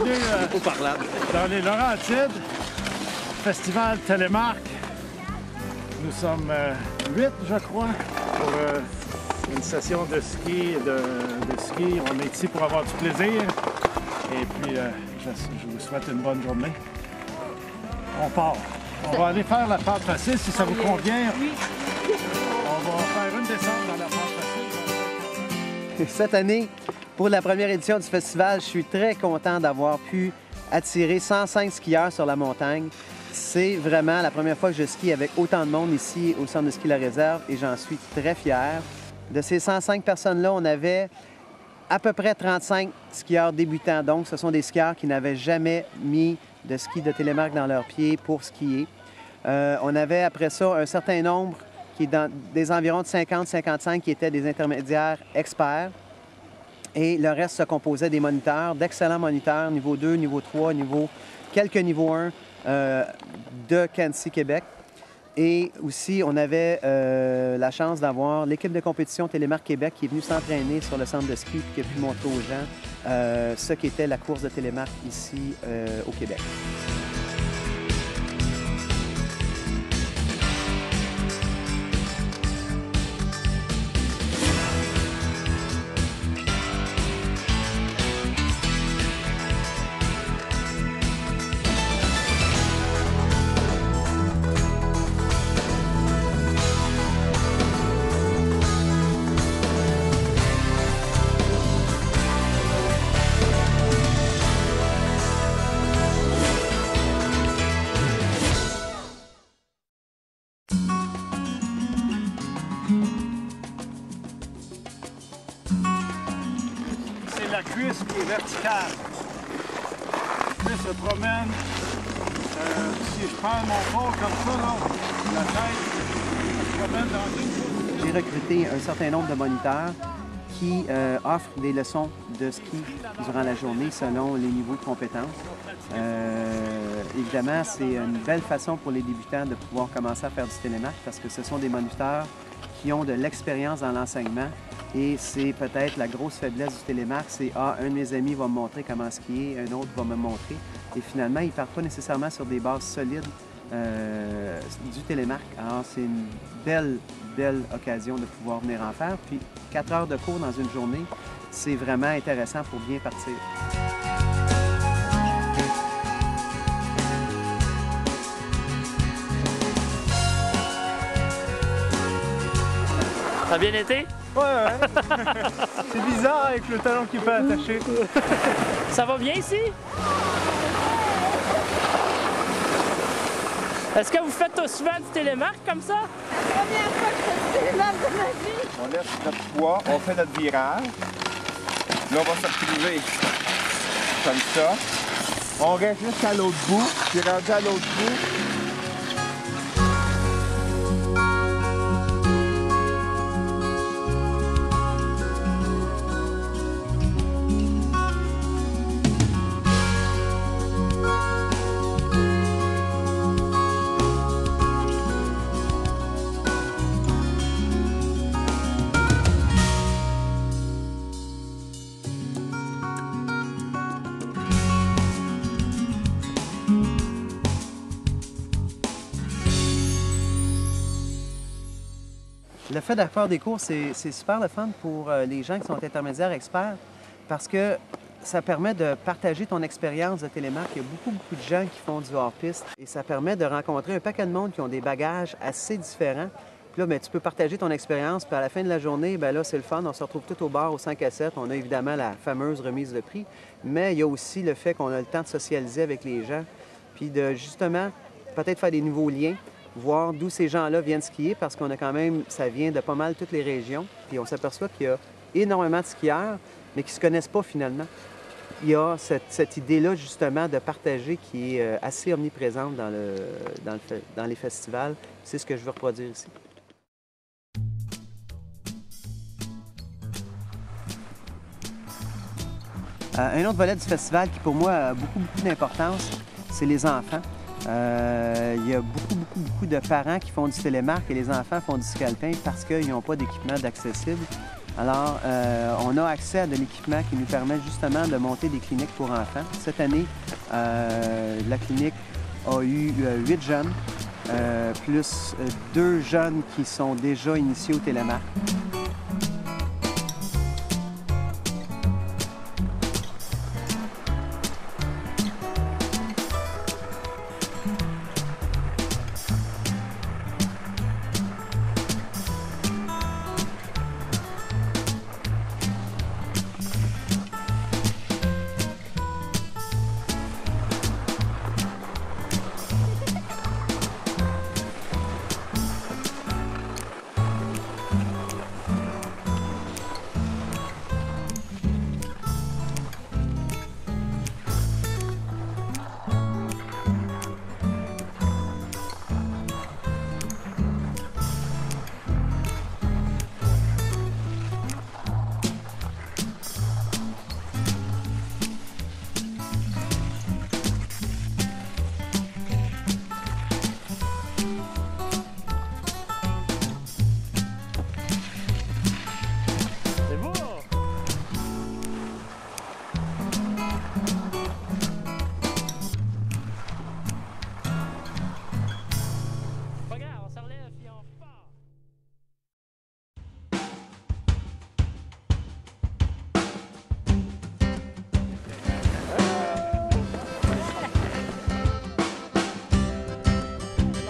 bienvenue dans les Laurentides, Festival Télémark. Nous sommes 8, je crois, pour une session de ski. On est ici pour avoir du plaisir. Et puis, je vous souhaite une bonne journée. On part. On va aller faire la pente facile, si ça vous convient. Oui. On va faire une descente dans la pente facile. Cette année, pour la première édition du festival, je suis très content d'avoir pu attirer 105 skieurs sur la montagne. C'est vraiment la première fois que je skie avec autant de monde ici au centre de ski La Réserve et j'en suis très fier. De ces 105 personnes-là, on avait à peu près 35 skieurs débutants. Donc, ce sont des skieurs qui n'avaient jamais mis de ski de télémark dans leurs pieds pour skier. On avait après ça un certain nombre qui est dans des environs de 50-55 qui étaient des intermédiaires experts. Et le reste se composait des moniteurs, d'excellents moniteurs, niveau 2, niveau 3, quelques niveaux 1 de Cancy, Québec. Et aussi, on avait la chance d'avoir l'équipe de compétition Télémark Québec qui est venue s'entraîner sur le centre de ski et qui a pu montrer aux gens ce qu'était la course de Télémark ici au Québec. C'est la cuisse qui est verticale. La cuisse se promène. Si je prends mon corps comme ça, là, la tête se promène dans une position. J'ai recruté un certain nombre de moniteurs qui offrent des leçons de ski durant la journée selon les niveaux de compétences. Évidemment, c'est une belle façon pour les débutants de pouvoir commencer à faire du télémark parce que ce sont des moniteurs qui ont de l'expérience dans l'enseignement et c'est peut-être la grosse faiblesse du télémark, c'est « Ah, un de mes amis va me montrer comment skier, un autre va me montrer » et finalement, ils ne partent pas nécessairement sur des bases solides du télémark. Alors, c'est une belle occasion de pouvoir venir en faire. Puis, 4 heures de cours dans une journée, c'est vraiment intéressant pour bien partir. Ça a bien été? Ouais. C'est bizarre avec le talon qui n'est pas attaché. Ça va bien ici? Est-ce que vous faites souvent du télémark comme ça? La première fois que je fais du télémark de ma vie. On laisse notre poids, on fait notre virage. Là, on va se retrouver comme ça. On reste jusqu'à l'autre bout, puis rendu à l'autre bout. Le fait de faire des cours, c'est super le fun pour les gens qui sont intermédiaires experts parce que ça permet de partager ton expérience de télémark. Il y a beaucoup de gens qui font du hors-piste et ça permet de rencontrer un paquet de monde qui ont des bagages assez différents. Puis là, bien, tu peux partager ton expérience, puis à la fin de la journée, bien là, c'est le fun. On se retrouve tout au bar au 5 à 7. On a évidemment la fameuse remise de prix, mais il y a aussi le fait qu'on a le temps de socialiser avec les gens, puis de justement peut-être faire des nouveaux liens, voir d'où ces gens-là viennent skier, parce qu'on a quand même, ça vient de pas mal toutes les régions, puis on s'aperçoit qu'il y a énormément de skieurs, mais qui ne se connaissent pas finalement. Il y a cette idée-là, justement, de partager qui est assez omniprésente dans les festivals. C'est ce que je veux reproduire ici. Un autre volet du festival qui, pour moi, a beaucoup d'importance, c'est les enfants. Il y a beaucoup de parents qui font du télémark et les enfants font du ski alpin parce qu'ils n'ont pas d'équipement d'accessible. Alors, on a accès à de l'équipement qui nous permet justement de monter des cliniques pour enfants. Cette année, la clinique a eu 8 jeunes, plus 2 jeunes qui sont déjà initiés au télémarque.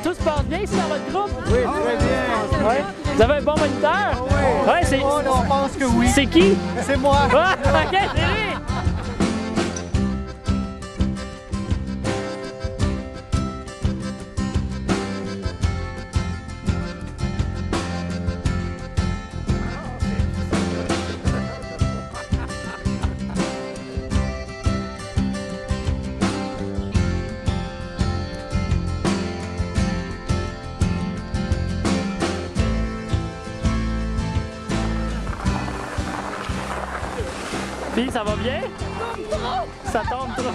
Tout se passe bien ici dans votre groupe? Oui, très bien. Ouais. Vous avez un bon moniteur? Oui. Ouais, c'est... On pense que oui. C'est qui? C'est moi. Ah, ok, c'est lui! Puis, ça va bien? Ça tombe trop.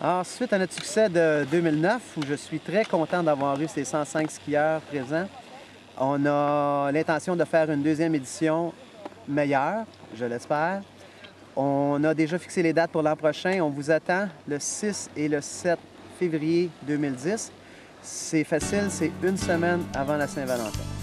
Alors, suite à notre succès de 2009, où je suis très content d'avoir eu ces 105 skieurs présents, on a l'intention de faire une deuxième édition meilleure, je l'espère. On a déjà fixé les dates pour l'an prochain. On vous attend le 6 et le 7 février 2010. C'est facile, c'est une semaine avant la Saint-Valentin.